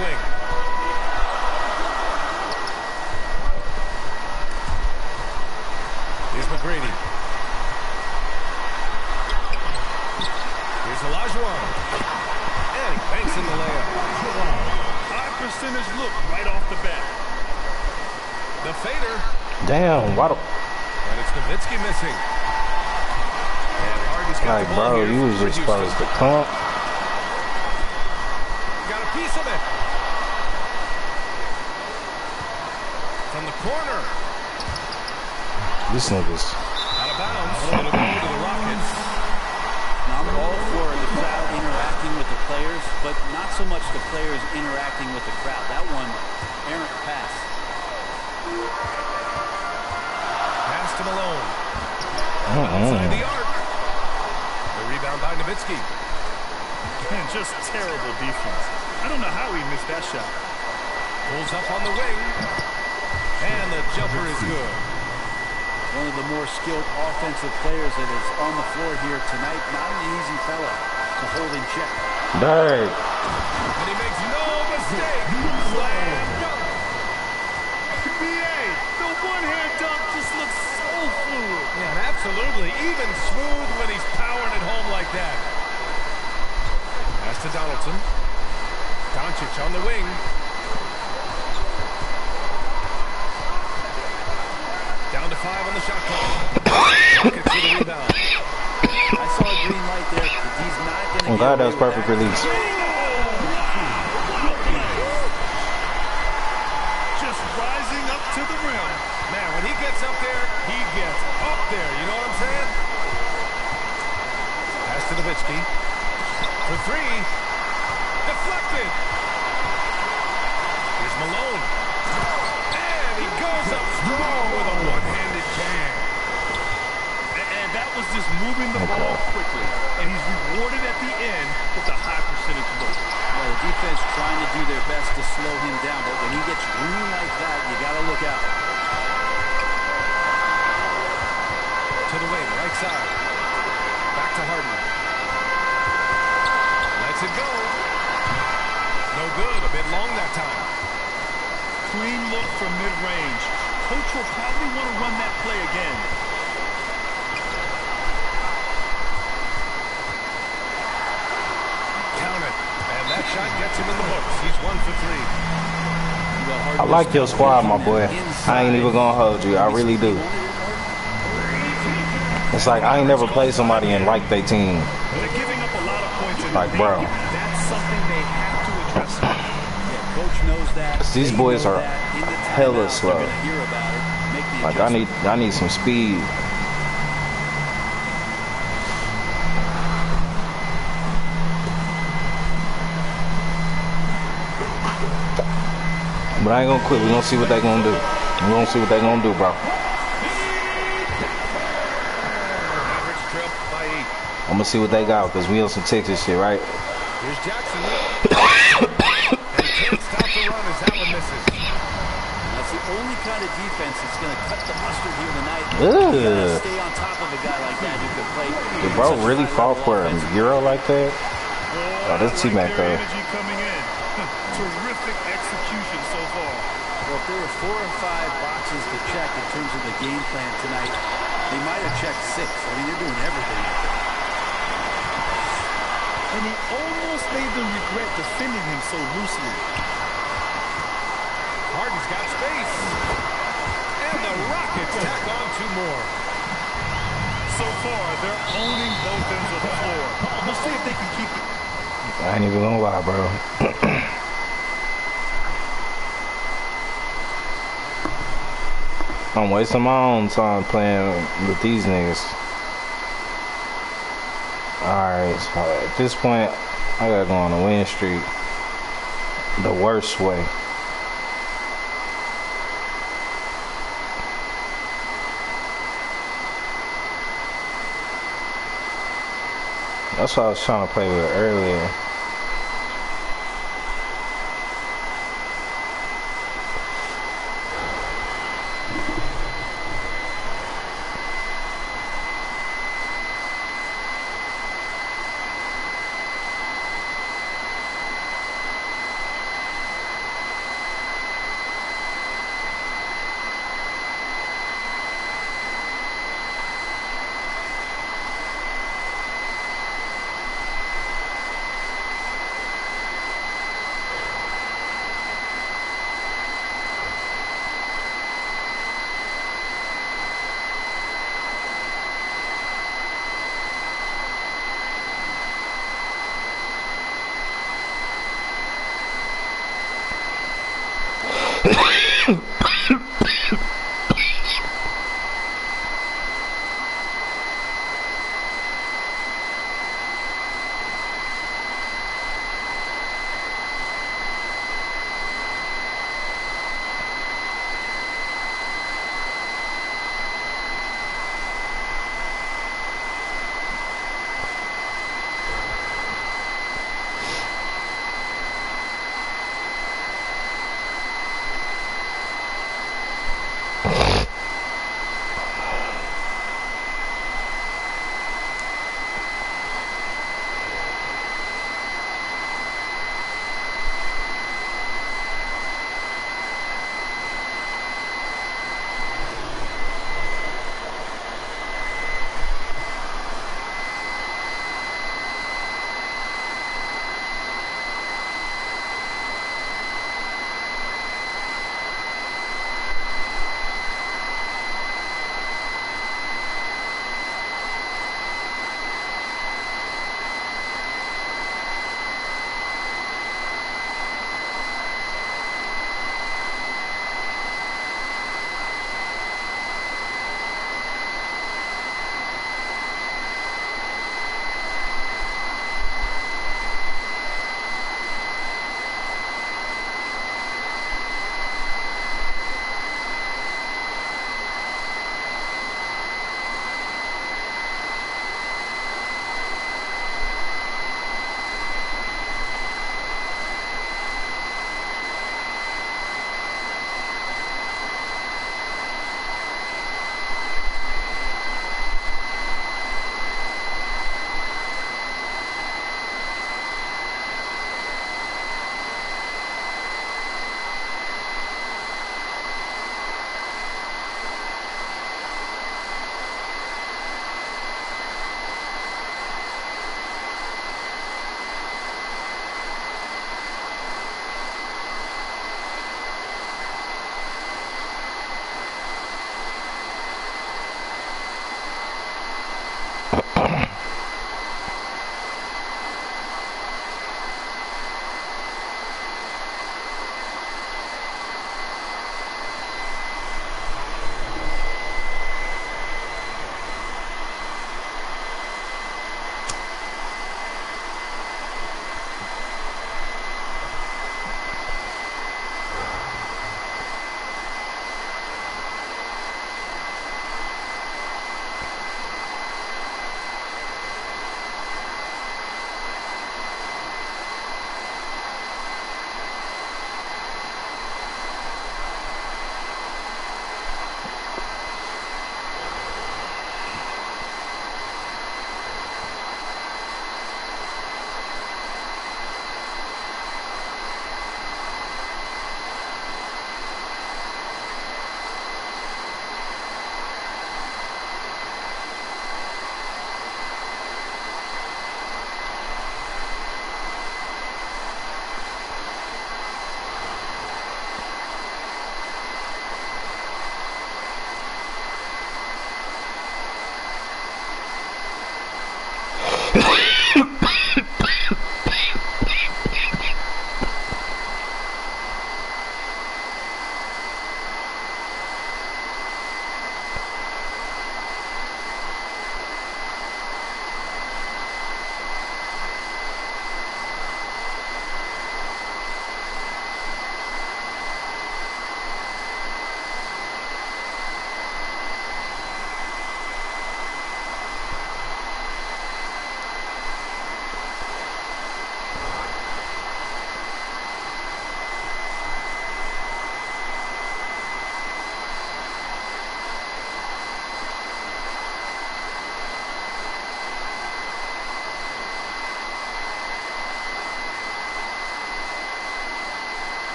wing. Here's McGrady. Here's Olajuwon. And he banks in the layup. High percentage look right off the bat. The fader. Damn, what? And it's Newski missing. And Harden's got Like, the ball bro, here you was for just Houston. supposed to come. Got a piece of it. From the corner. This nigga's. Out of bounds. It'll go to the Rockets. Now, I'm all for the crowd interacting with the players, but not so much the players interacting with the crowd. That one, errant pass. Pass to Malone. Outside the arc. The rebound by Newski. And just terrible defense. I don't know how he missed that shot. Pulls up on the wing. And the jumper is good. One of the more skilled offensive players that is on the floor here tonight. Not an easy fella to hold in check. Dang. And he makes no mistake. Slam dunk. NBA, the one-hand dunk just looks so fluid. Yeah, absolutely. Even smooth when he's powering it home like that. Pass to Donaldson. Doncic on the wing. Down to 5 on the shot clock. Rockets with the rebound. I saw a green light there. He's not going to. I'm glad that was perfect release. Just rising up to the rim. Man, when he gets up there, he gets up there. You know what I'm saying? Pass to Newski. For 3. Deflected. Here's Malone. And he goes up strong with a one-handed jam. And that was just moving the ball quickly. And he's rewarded at the end with a high percentage look. Well, the defense trying to do their best to slow him down, but when he gets room like that, you got to look out. To the wing, right side. Back to Harden. Lets it go. No good. A bit long that time. Clean look from mid-range. Coach will probably want to run that play again. Count it. And that shot gets him in the books. He's 1 for 3. I like your squad, my boy. I ain't even gonna hold you. I really do. It's like I ain't never played somebody and like they team. They're giving up a lot of points in Like, bro. That's something they have to address. Yeah, coach knows that. These boys are hella slow. Hear about it, make the Like I need some speed. But I ain't gonna quit. We gonna see what they gonna do. We gonna see what they gonna do, bro. Average trip by 8. I'm gonna see what they got because we on some Texas shit, right? Here's Jackson. And he can't stop the run as Allen misses. That's the only kind of defense that's going to cut the mustard here tonight. Ugh. You gotta stay on top of a guy like that who can play. Did bro really fall for a Euro like that? Oh, this T-Mac though. Energy coming in. Terrific execution so far. Well, if there were 4 or 5 boxes to check in terms of the game plan tonight, they might have checked 6. I mean, they're doing everything out there. And he almost made them regret defending him so loosely. Harden's got space. And the Rockets tack on 2 more. So far, they're owning both ends of the floor. We'll see if they can keep it. I ain't even gonna lie, bro. I'm wasting my own time playing with these niggas. Alright, so at this point, I gotta go on a win streak the worst way. That's what I was trying to play with earlier.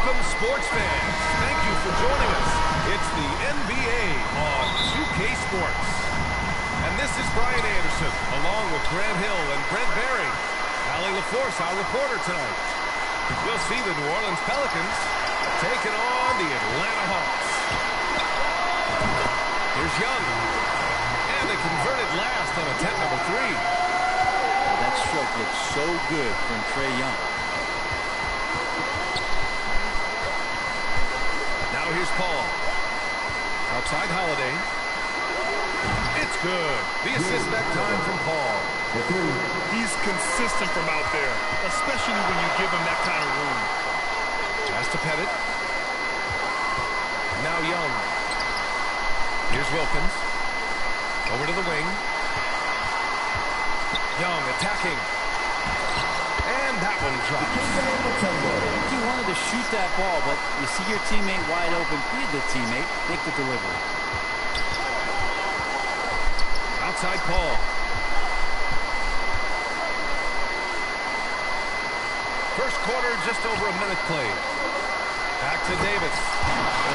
Welcome, sports fans. Thank you for joining us. It's the NBA on 2K Sports. And this is Brian Anderson, along with Grant Hill and Brent Barry. Allie LaForce, our reporter tonight. We'll see the New Orleans Pelicans taking on the Atlanta Hawks. Here's Young. And they converted last on attempt number 3. That stroke looks so good from Trae Young. Now here's Paul. Outside Holiday. It's good. The assist that time from Paul. He's consistent from out there, especially when you give him that kind of room. Pass to Pettit. Now Young. Here's Wilkins. Over to the wing. Young attacking. And that one drops. He wanted to shoot that ball, but you see your teammate wide open. Be a good teammate. Make the delivery. Outside Paul. First quarter, just over a minute played. Back to Davis.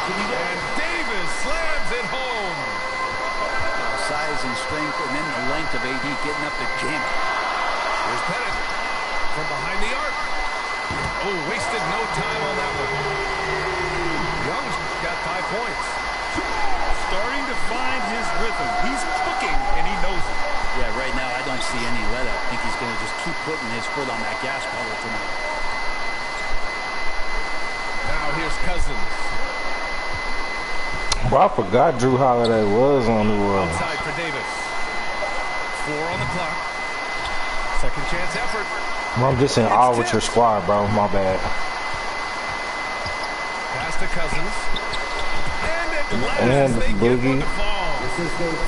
And Davis slams it home. Size and strength, and then the length of AD getting up to jam it. Here's Pettit from behind the arc. Oh, wasted no time on that one. Young's got 5 points. Starting to find his rhythm. He's cooking, and he knows it. Yeah, right now I don't see any let up. I think he's going to just keep putting his foot on that gas pedal tonight. Now here's Cousins. Bro, I forgot Drew Holiday was on New Orleans. Outside for Davis. 4 on the clock. Second chance effort. Bro, I'm just in awe with your squad, bro. My bad. Pass to Cousins. And And they Boogie. get one to fall.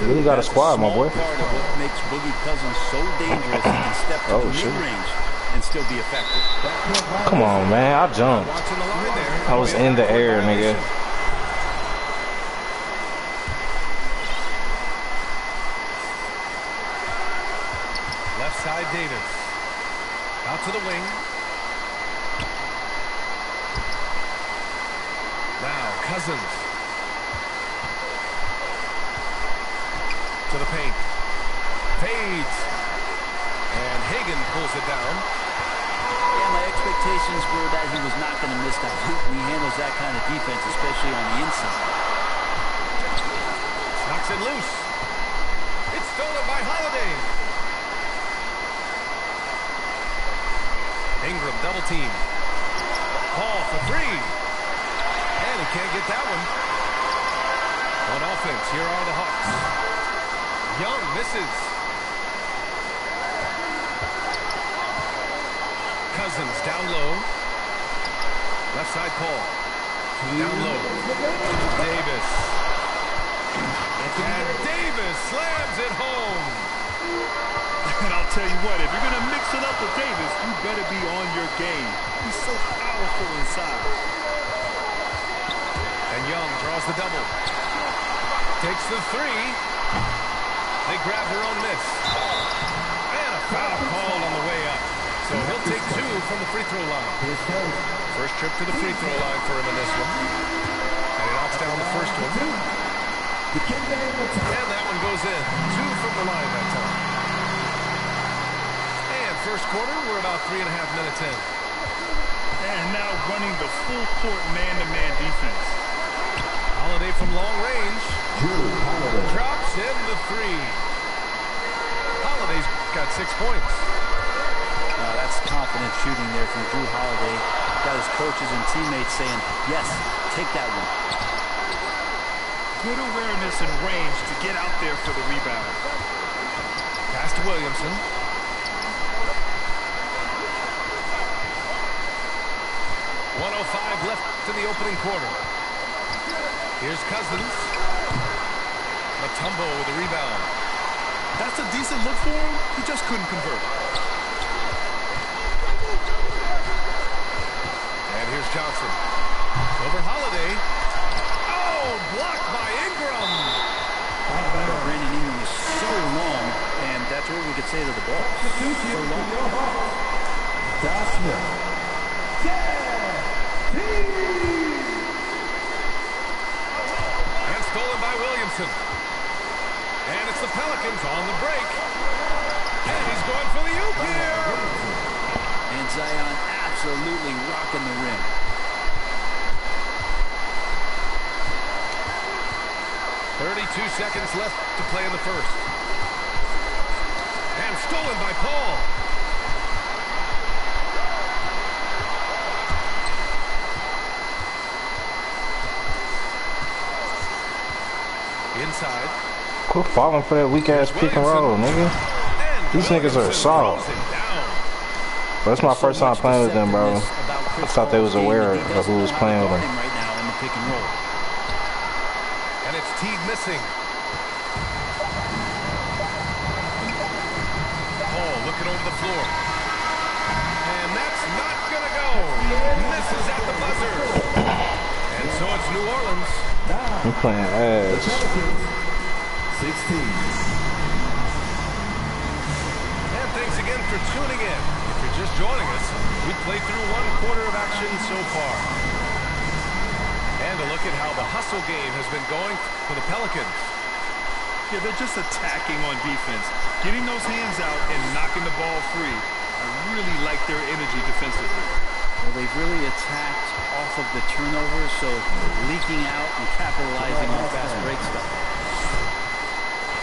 Really got a squad, my boy. Part of what makes Boogie Cousins so dangerous, he can step to the mid-range and still be effective. Come on, man. I jumped. Watching the line there. I was in the air, nigga. Left side Davis. Out to the wing. Now Cousins. To the paint. Fades. And Hagan pulls it down. Yeah, my expectations were that he was not going to miss that one. He handles that kind of defense, especially on the inside. Knocks it loose. It's stolen by Holiday. Ingram double team. Paul for 3. And he can't get that one. On offense, here are the Hawks. Young misses. Cousins down low. Left side Paul. Down low. Davis. And Davis slams it home. And I'll tell you what, if you're going to mix it up with Davis, you better be on your game. He's so powerful inside. And Young draws the double. Takes the 3. They grab their own miss. And a foul called on the way up. So he'll take 2 from the free throw line. First trip to the free throw line for him in this one. And he knocks down the first one. And that one goes in. 2 from the line that time. And first quarter, we're about 3.5 minutes in. And now running the full court man-to-man defense. Holiday from long range. Drops in the 3. Holiday's got 6 points. That's confident shooting there from Drew Holiday. Got his coaches and teammates saying, yes, take that one. Good awareness and range to get out there for the rebound. Pass to Williamson. .105 left in the opening quarter. Here's Cousins. Mutombo with the rebound. That's a decent look for him. He just couldn't convert. And here's Johnson. Over Holiday. Oh, blocked by Ingram. Brandon Ingram is so long, and that's what we could say to the ball. So long. Williamson. And it's the Pelicans on the break. And he's going for the oop here. And Zion absolutely rocking the rim. .32 seconds left to play in the first. And stolen by Paul. Inside. Quit falling for that weak ass pick and roll, nigga. These niggas are soft. But it's my first time playing with them, bro. I thought they was aware of who was playing with them. Right now in the pick and roll. And it's Teague missing. Paul looking over the floor. And that's not gonna go. Misses at the buzzer. And so it's New Orleans. I'm playing ass. 16. And thanks again for tuning in. If you're just joining us, we played through one quarter of action so far. And a look at how the hustle game has been going for the Pelicans. Yeah, they're just attacking on defense, getting those hands out and knocking the ball free. I really like their energy defensively. Well, they've really attacked off of the turnovers, so leaking out and capitalizing on fast break stuff.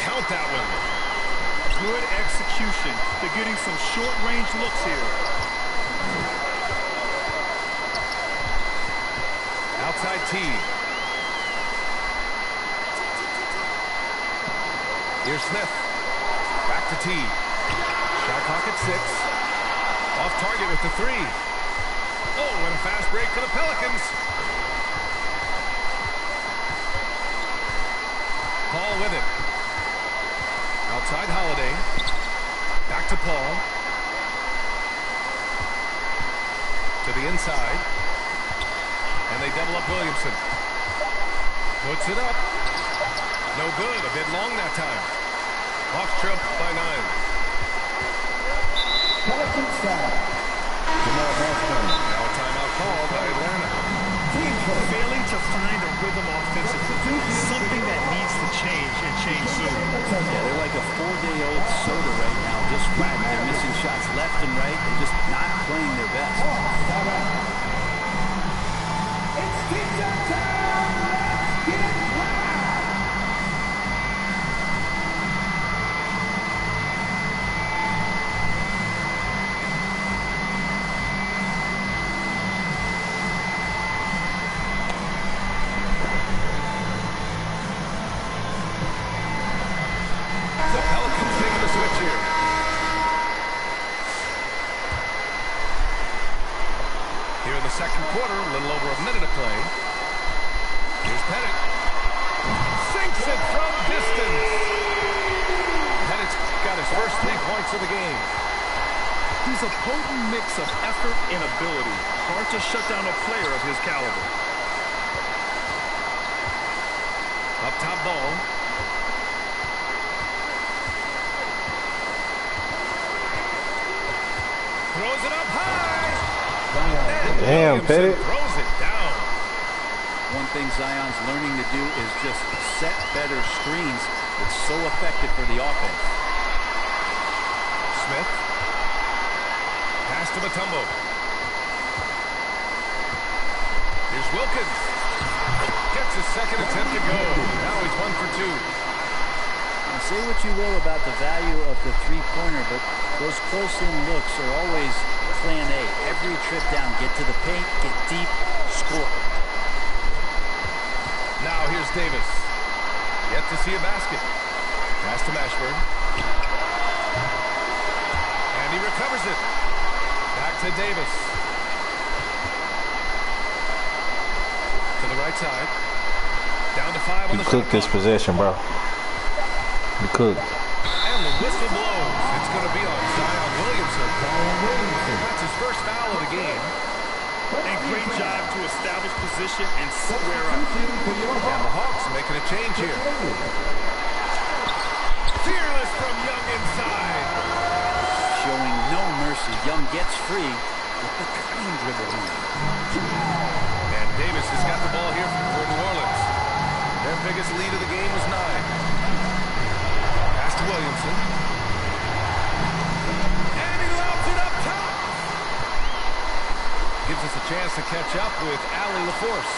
Count that one. Good execution. They're getting some short-range looks here. Outside Teague. Here's Smith. Back to Teague. Shot clock at 6. Off target with the 3. Oh, and a fast break for the Pelicans. Paul with it. Outside Holiday. Back to Paul. To the inside. And they double up Williamson. Puts it up. No good. A bit long that time. Hawks trail by 9. Pelicans down. Jamal Boston. Now a timeout called by Atlanta. Failing to find a rhythm offensively. Something that needs to change and change soon. Yeah, they're like a 4-day-old soda right now, just flat. They're missing shots left and right. They're just not playing their best. It's defense time. Let's get wild. The Pelicans taking the switch here. Here in the second quarter, a little over a minute to play. Here's Pettit. Sinks it from distance. Pettit's got his first 3 points of the game. He's a potent mix of effort and ability. Hard to shut down a player of his caliber. Up top ball. Throws it up high. Damn, Pettit. Throws it down. One thing Zion's learning to do is just set better screens. It's so effective for the offense. Smith. Pass to Mutombo. Here's Wilkins. Gets his second attempt to go. Now he's 1 for 2. Now, say what you will about the value of the three-pointer, but those close-in looks are always plan A. Every trip down, get to the paint, get deep, score. Now here's Davis. Yet to see a basket. Pass to Mashburn. And he recovers it. Back to Davis. To the right side. Down to 5 on the shot Cook this clock. possession, bro. You cook. And the whistle blows. It's going to be on Zion Williamson. That's his first foul of the game. And great job to establish position and square up. And the Hawks making a change here. Fearless from Young inside. Showing no mercy. Young gets free with the clean dribble. And Davis has got the ball here for New Orleans. They're biggest lead of the game was 9. Pass to Williamson. And he lobs it up top. Gives us a chance to catch up with Allie LaForce.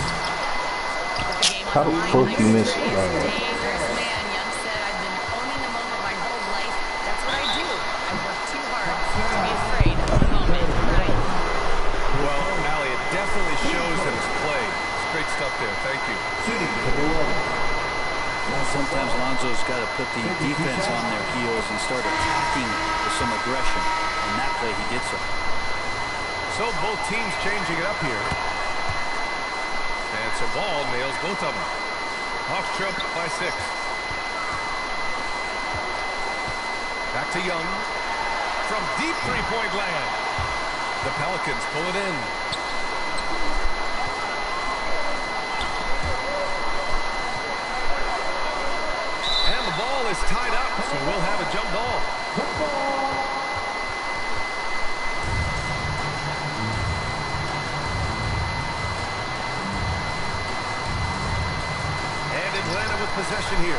How the fuck you miss it? Dangerous man. Young said, I've been owning the moment my whole life. That's what I do. I work too hard to be afraid of the moment. Right? Well, Allie, it definitely shows in his play. It's great stuff there. Thank you. Well, sometimes Lonzo's got to put the defense on their heels and start attacking with some aggression. And that play, he did so. So both teams changing it up here. And so ball nails both of them. Hawks trail by 6. Back to Young. From deep three-point land. The Pelicans pull it in. And the ball is tied up, so we'll have a jump ball. And Atlanta with possession here.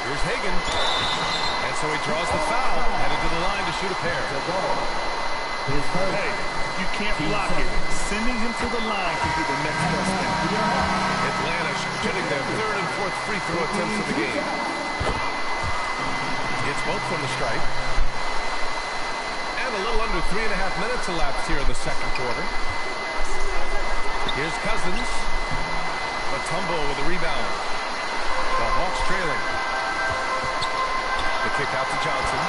Here's Hagan. And so he draws the foul. Headed to the line to shoot a pair. Hey, you can't block it. Sending him to the line can be the next best thing. Atlanta shooting their 3rd and 4th free throw attempts of the game. It's both from the stripe. And a little under 3.5 minutes elapsed here in the second quarter. Here's Cousins. Matumbo with the rebound. The Hawks trailing. The kick out to Johnson.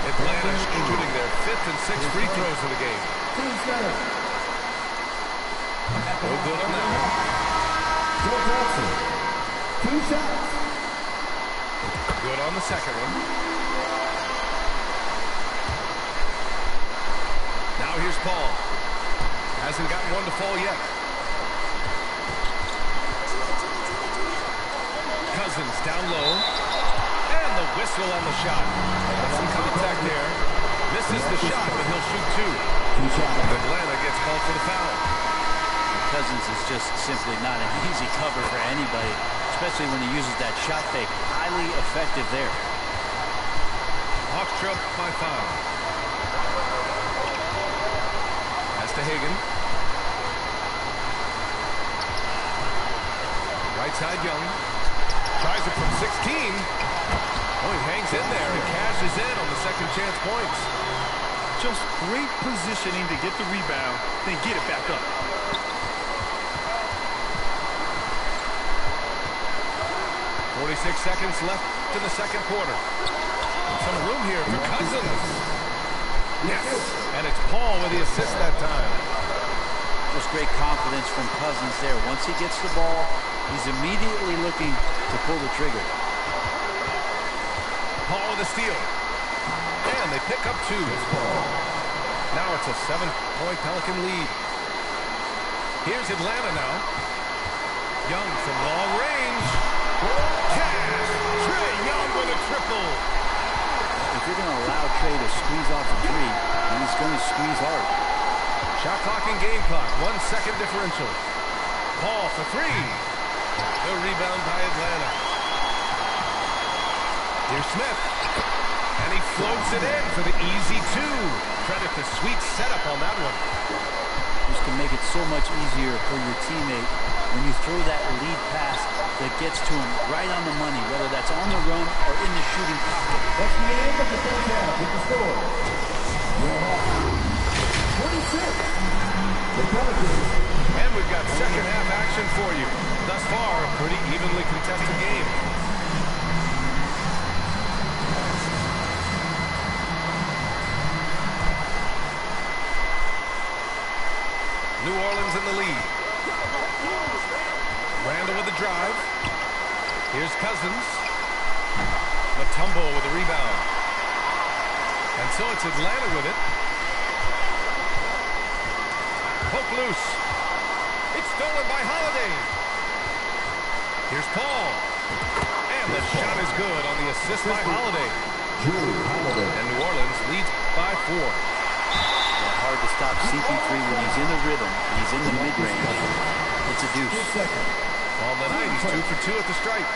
Atlanta shooting their 5th and 6th free throws of the game. No good on that one. Good on the second one. Now here's Paul. Hasn't gotten one to fall yet. Cousins down low. And the whistle on the shot. Some contact there. Misses the shot, but he'll shoot 2. Atlanta gets called for the foul. Cousins is just simply not an easy cover for anybody, especially when he uses that shot fake. Highly effective there. Hawks trail by 5. Pass to Hagan. Right side Young. Tries it from 16. Oh, he hangs in there and cashes in on the second chance points. Just great positioning to get the rebound, then get it back up. 46 seconds left in the second quarter. Some room here for Cousins. Yes, and it's Paul with the assist that time. Just great confidence from Cousins there. Once he gets the ball, he's immediately looking to pull the trigger. Paul with a steal. And they pick up 2. Now it's a 7-point Pelican lead. Here's Atlanta now. Young from long range. Cash! Trae Young with a triple. If you're going to allow Trae to squeeze off a 3, he's going to squeeze hard. Shot clock and game clock. 1 second differential. Paul for 3. The rebound by Atlanta. Here's Smith. And he floats it in for the easy 2. Credit the sweet setup on that one. Just to make it so much easier for your teammate when you throw that lead pass that gets to him right on the money, whether that's on the run or in the shooting pocket. That's the end of the first half with the score. 26. The Pelicans. And we've got second half action for you. Thus far, a pretty evenly contested game. New Orleans in the lead. Randall with the drive. Here's Cousins. Matumbo with the rebound. And so it's Atlanta with it. Poke loose. It's stolen by Holiday. Here's Paul. And the shot is good on the assist by Holiday. And New Orleans leads by 4. Hard to stop CP3 when he's in the rhythm, he's in the mid-range. It's a deuce. On the night, he's 2 for 2 at the stripe.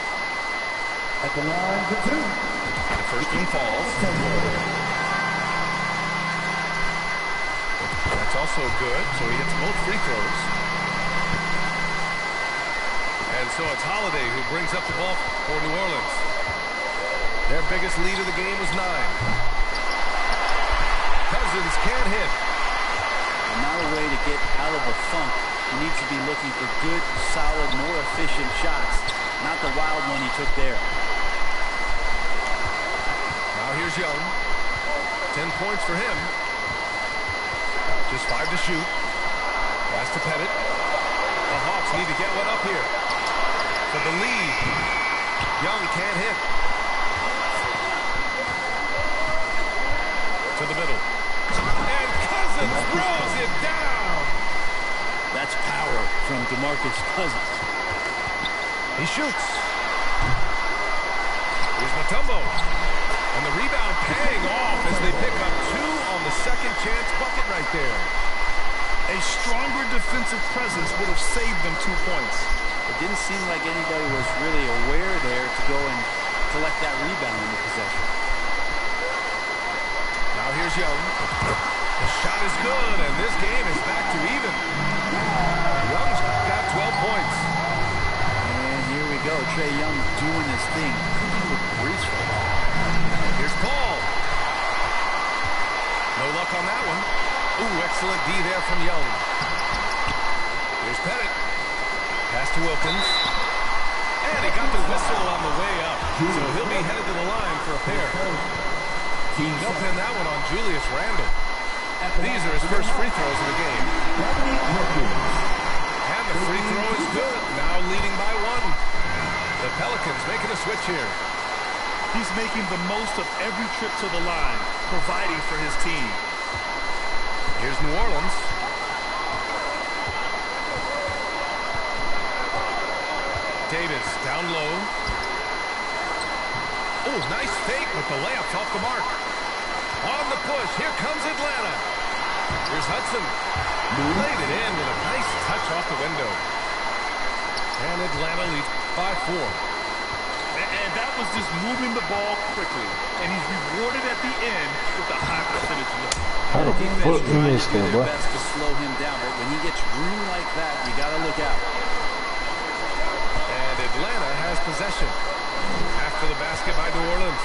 At the line for 2. The first one falls. That's also good, so he hits both free throws. And so it's Holiday who brings up the ball for New Orleans. Their biggest lead of the game was 9. Cousins can't hit. Not a way to get out of the funk. He needs to be looking for good, solid, more efficient shots, not the wild one he took there. Now here's Young. 10 points for him. Just 5 to shoot. Pass to Pettit. The Hawks need to get one up here. For the lead. Young can't hit. To the middle. And Cousins throws it down. That's power from DeMarcus Cousins. He shoots. Here's Mutombo. And the rebound paying off as they pick up 2 on the second chance bucket right there. A stronger defensive presence would have saved them 2 points. It didn't seem like anybody was really aware there to go and collect that rebound in the possession. Now here's Young. The shot is good, and this game is back to even. Young's got 12 points. And here we go. Trae Young doing his thing. Cooking with grease right now. Here's Paul. No luck on that one. Ooh, excellent D there from Young. Here's Pettit. Pass to Wilkins. And he got the whistle on the way up. So he'll be headed to the line for a pair. He'll pin that one on Julius Randle. These are his first free throws of the game. And the free throw is good. Now leading by 1. The Pelicans making a switch here. He's making the most of every trip to the line, providing for his team. Here's New Orleans. Davis down low. Oh, nice fake, but the layup's off the mark. On the push, here comes Atlanta. Here's Hudson. Laid it in with a nice touch off the window. And Atlanta leads by 4. And that was just moving the ball quickly. And he's rewarded at the end with a high percentage look. How the fuck you missed that, boy? Best to slow him down, but when he gets room like that, you got to look out. And Atlanta has possession. After the basket by New Orleans.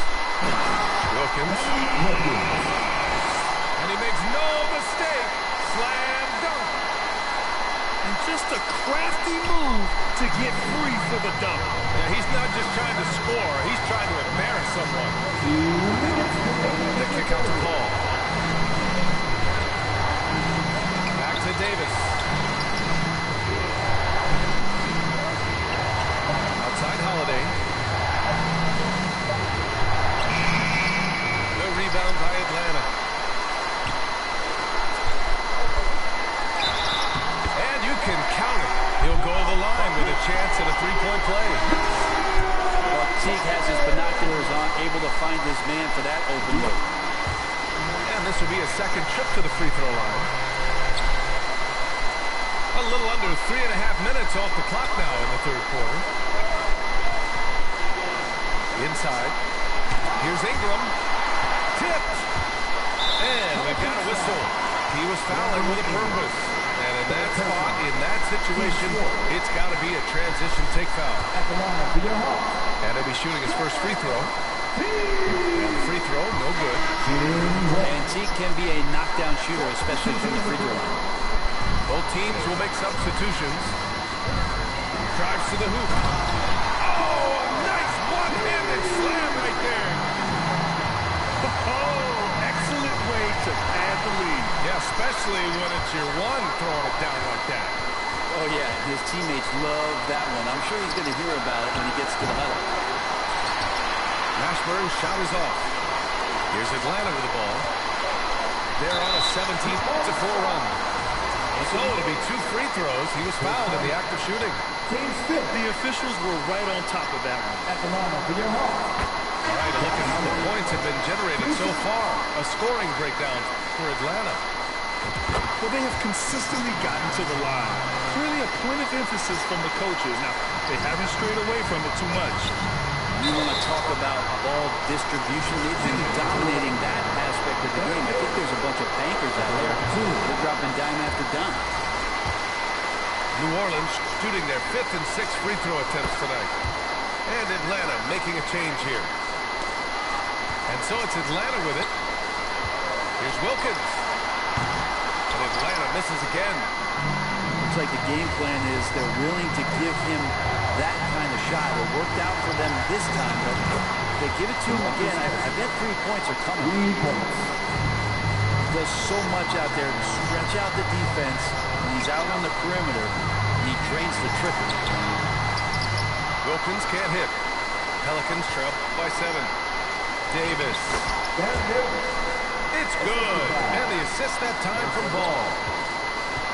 Wilkins. And he makes no mistake. Slam dunk. And just a crafty move to get free for the dunk. Yeah, he's not just trying to score. He's trying to embarrass someone. The kick out to Paul. Back to Davis. Outside Holiday. The rebound by Atlanta. And you can count it. He'll go to the line with a chance at a three-point play. Well, Teague has his binoculars on, able to find his man for that open look. And this will be a second trip to the free throw line. A little under 3.5 minutes off the clock now in the third quarter. Inside. Here's Ingram. Tipped. And we've got a whistle. He was fouling with a purpose. And in that spot, in that situation, it's got to be a transition take foul. And he'll be shooting his first free throw. And the free throw, no good. And Teague can be a knockdown shooter, especially from the free throw line. Both teams will make substitutions. Drives to the hoop. Oh, a nice one-handed slam right there. Oh, excellent way to pad the lead. Yeah, especially when it's your one throwing it down like that. Oh, yeah, his teammates love that one. I'm sure he's going to hear about it when he gets to the huddle. Mashburn's shot is off. Here's Atlanta with the ball. They're on a 17-4 run. So it'll be 2 free throws. He was fouled in the act of shooting. The officials were right on top of that one. All right, a look at how the points have been generated so far. A scoring breakdown for Atlanta. Well, they have consistently gotten to the line. Clearly a point of emphasis from the coaches. Now, they haven't strayed away from it too much. You want to talk about ball distribution. They've been dominating that aspect of the game. I think there's a bunch of bankers out there. They're dropping dime after dime. New Orleans shooting their 5th and 6th free throw attempts tonight. And Atlanta making a change here. And so it's Atlanta with it. Here's Wilkins. And Atlanta misses again. Looks like the game plan is they're willing to give him that kind of shot. It worked out for them this time, but if they give it to him again, I bet 3 points are coming. 3 points. He does so much out there to stretch out the defense. When he's out on the perimeter, and he drains the triple. Wilkins can't hit. Pelicans trail by 7. Davis. It's good. And the assist that time from Ball.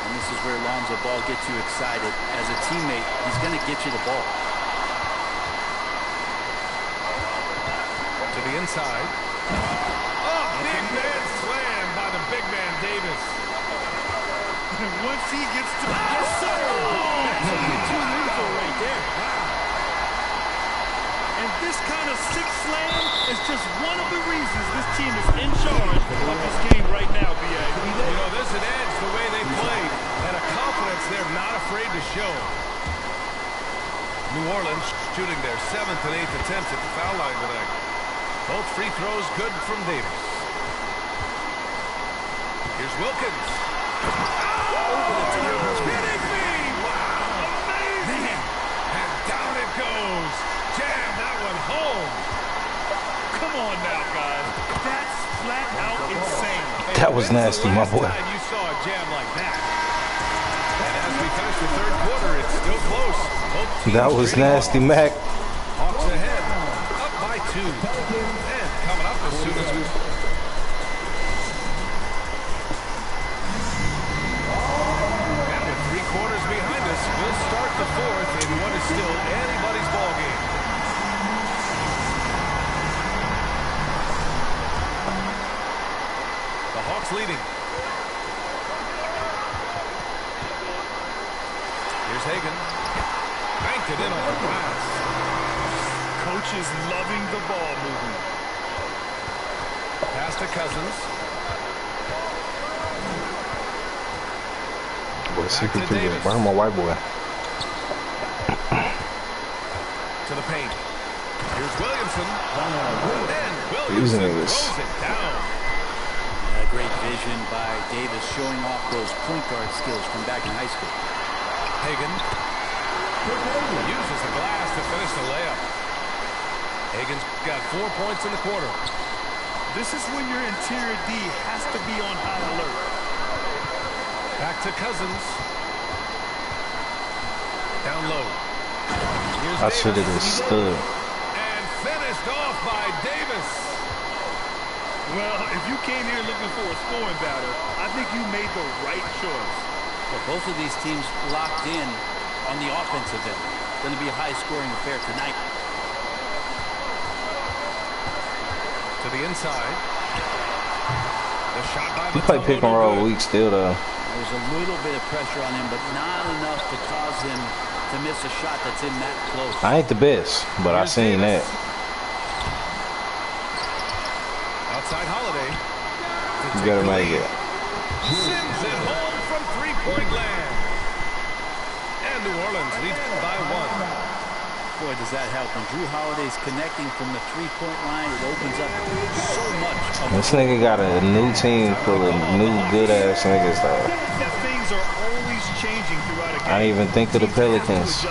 And this is where Lonzo Ball gets you excited. As a teammate, he's going to get you the ball. To the inside. Oh, big man slam by the big man Davis. Once he gets to the... Yes, sir! That's a good 2 lethal right there. And this kind of sick slam is just one of the reasons this team is in charge of this game right now, B.A. You know, there's an edge the way they played and a confidence they're not afraid to show. New Orleans shooting their 7th and 8th attempts at the foul line tonight. Both free throws good from Davis. Here's Wilkins. You're kidding me! Wow, amazing! And down it goes. Jam that one home. Come on now, guys. That's flat out insane. That was nasty, my boy. You saw a jam like that. And as we finish the 3rd quarter, it's still close. That was nasty, Mac. Hawks ahead, up by 2. And coming up as soon as we... And with 3 quarters behind us, we'll start the 4th in what is still anybody's ball game. The Hawks leading. Here's Hagan. Banked it in on the glass. Coach is loving the ball movement. Pass to Cousins. Boy, secret to this. Where's my white boy? To the paint. Here's Williamson. And These Williamson niggas. throws it down. Great vision by Davis showing off those point guard skills from back in high school. Hagan uses the glass to finish the layup. Hagan's got 4 points in the quarter. This is when your interior D has to be on high alert. Back to Cousins. Down low. Here's I should have Davis. just stood. And finished off by Davis. Well, if you came here looking for a scoring battle, I think you made the right choice. Well, both of these teams locked in on the offensive end. Going to be a high-scoring affair tonight. To the inside. The shot by He played pick and roll good. weak still, though. There's a little bit of pressure on him, but not enough to cause him to miss a shot that's in that close. I ain't the best, but I seen that. Outside Holiday. You better make it. Sends it home from 3-point land. And New Orleans leads by 1. Boy, does that help. When Drew Holiday's connecting from the 3-point line, it opens up so much. This nigga got a new team full of new good-ass niggas, though. That things are always changing throughout a game. I didn't even think of the Pelicans.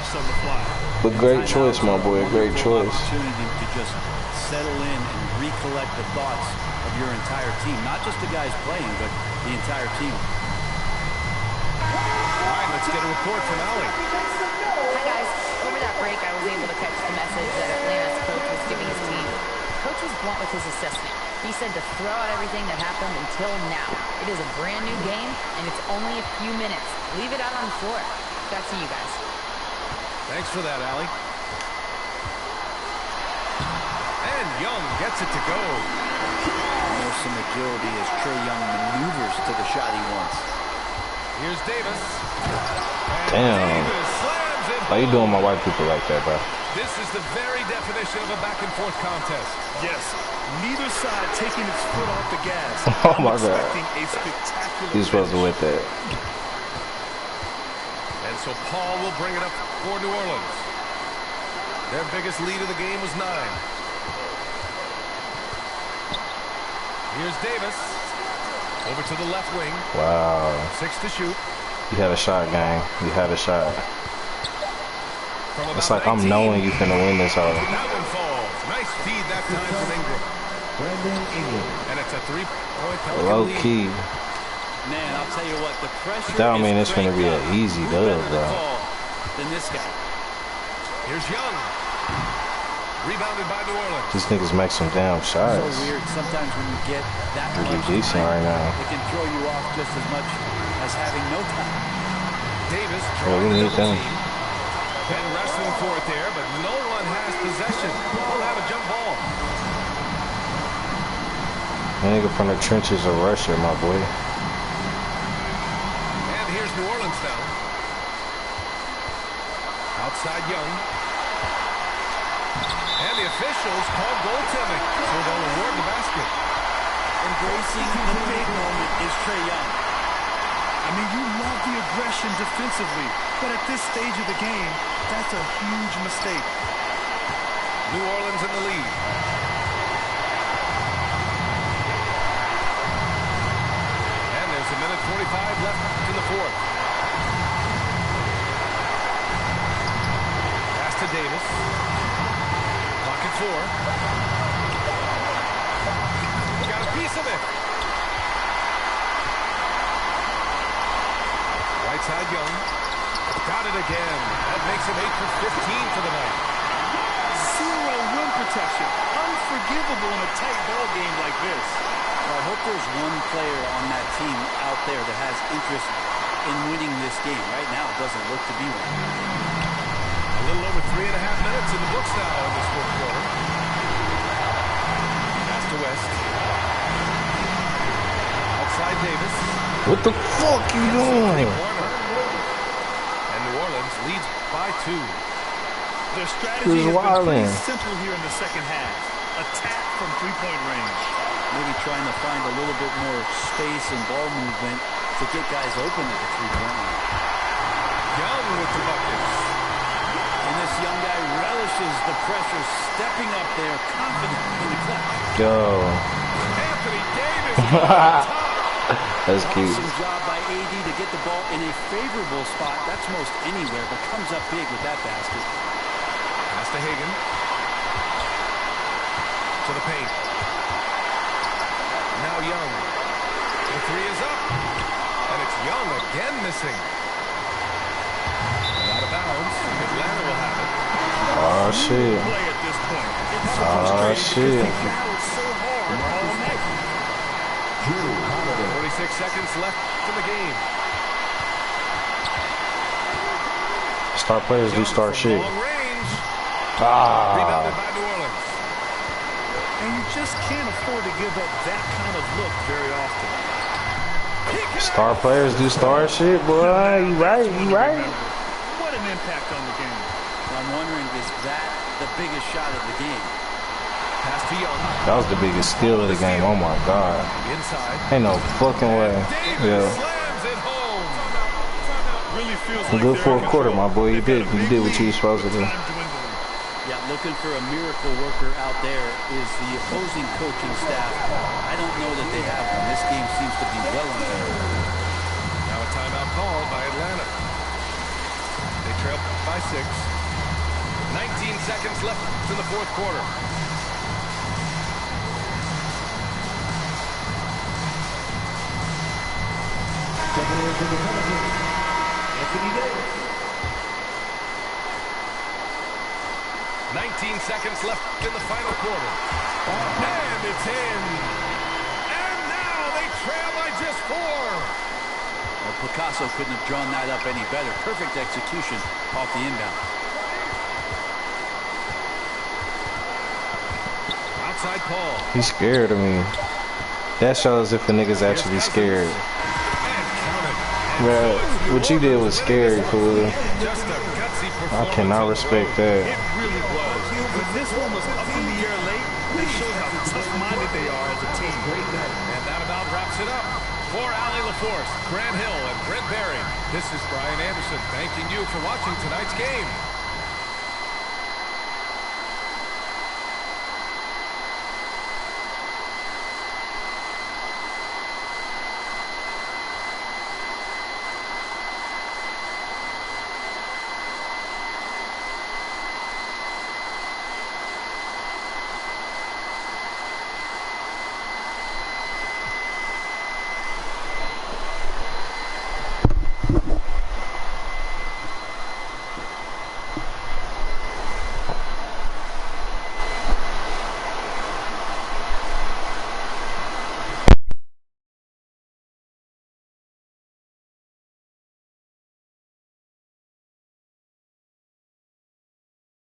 But great choice, my boy. Great choice. Opportunity to just settle in and recollect the thoughts of your entire team. Not just the guys playing, but the entire team. All right, let's get a report from Allie. Hi, guys. Over that break, I was able to catch the message that Atlanta's coach was giving his team. Coach was blunt with his assessment. He said to throw out everything that happened until now. It is a brand new game, and it's only a few minutes. Leave it out on the floor. Back to you guys. Thanks for that, Allie. And Young gets it to go. There's some agility as Trae Young maneuvers to the shot he wants. Here's Davis. Damn. Davis slams it. Why you doing my white people like that, bro? This is the very definition of a back-and-forth contest. Yes, neither side taking its foot off the gas. Oh my God. Expecting a spectacular You're supposed to finish. win that. And so Paul will bring it up for New Orleans. Their biggest lead of the game was 9. Here's Davis. Over to the left wing. Wow. 6 to shoot. You had a shot, gang. You had a shot. From It's about like I'm 19. knowing you finna win this all. That one falls. Nice feed that time from Ingram. Brandon Ingram. And it's a 3-point Pelican Low lead. key. Man, I'll tell you what, the pressure That don't is mean it's gonna be cranked an up. easy Who dub, better to bro. call than this guy? Here's Young. Rebounded by New Orleans. These niggas make some damn So shots. weird. Sometimes when you get that Pretty much decent time, right now. it can throw you off just as much as having no time. Davis Yeah, drawing we the need double them. team. And wrestling for it there, but no one has possession. We'll have a jump ball. That nigga from the trenches a rusher, my boy. And here's New Orleans now. Outside Young. And the officials call goaltending, so they'll award the basket. Embracing the big moment is Trae Young. I mean, you love the aggression defensively, but at this stage of the game, that's a huge mistake. New Orleans in the lead. And there's a minute 45 left in the fourth. Pass to Davis. Clock at 4. Got a piece of it. Right side Young. Got it again. That makes him 8 for 15 for the night. Zero rim protection. Unforgivable in a tight ball game like this. Well, I hope there's one player on that team out there that has interest in winning this game. Right now, it doesn't look to be one. A little over 3.5 minutes in the books now in this fourth quarter. Pass to West. Outside Davis. What the fuck you doing? Corner. And New Orleans leads by 2. Their strategy has been wilding. pretty simple here in the second half. Attack from three-point range. Maybe trying to find a little bit more space and ball movement to get guys open at the three-point line. Young with the buckets. And this young guy relishes the pressure, stepping up there, confident in the clutch. Yo. Anthony Davis. on top. That's cute. Awesome job by AD to get the ball in a favorable spot. That's most anywhere, but comes up big with that basket. Pass to Hagan. To the paint. Now Young. The 3 is up. And it's Young again missing. And out of bounds. Atlanta will have it. Oh shit. Play at this point. It's so Oh frustrating because shit. they battled so hard all night. 46 seconds left in the game. Star players do star From shit. long range. Ah. Rebounded by New Orleans. And you just can't afford to give up that kind of look very often. Star players do star shit, boy. You right, you right. What an impact on the game. I'm wondering, is that the biggest shot of the game? Pass to Young. That was the biggest steal of the game. Oh my god. Inside. Ain't no fucking way. Davis Yeah. slams it home. Really feels A like good they're fourth in quarter, control. my boy. You They've did. got a You big did what you lead, was supposed to but do. time dwindling. Yeah, looking for a miracle worker out there is the opposing coaching staff. I don't know that they have one. This game seems to be well under. Now a timeout called by Atlanta. They trail by 6. 19 seconds left in the fourth quarter. Stepping in for the Pelicans, Anthony Davis. 19 seconds left in the final quarter. And it's in. And now they trail by just 4. Well, Picasso couldn't have drawn that up any better. Perfect execution off the inbound. Outside Paul. He's scared of me. That shows if a nigga's actually scared. And counted. Man, what you did was scary, fool. Just a gutsy I performance. cannot respect that. It really was. When this one was up in the air late, they showed how tough-minded they are as a team. And that about wraps it up. For Allie LaForce, Grant Hill, and Brent Barry, this is Brian Anderson thanking you for watching tonight's game.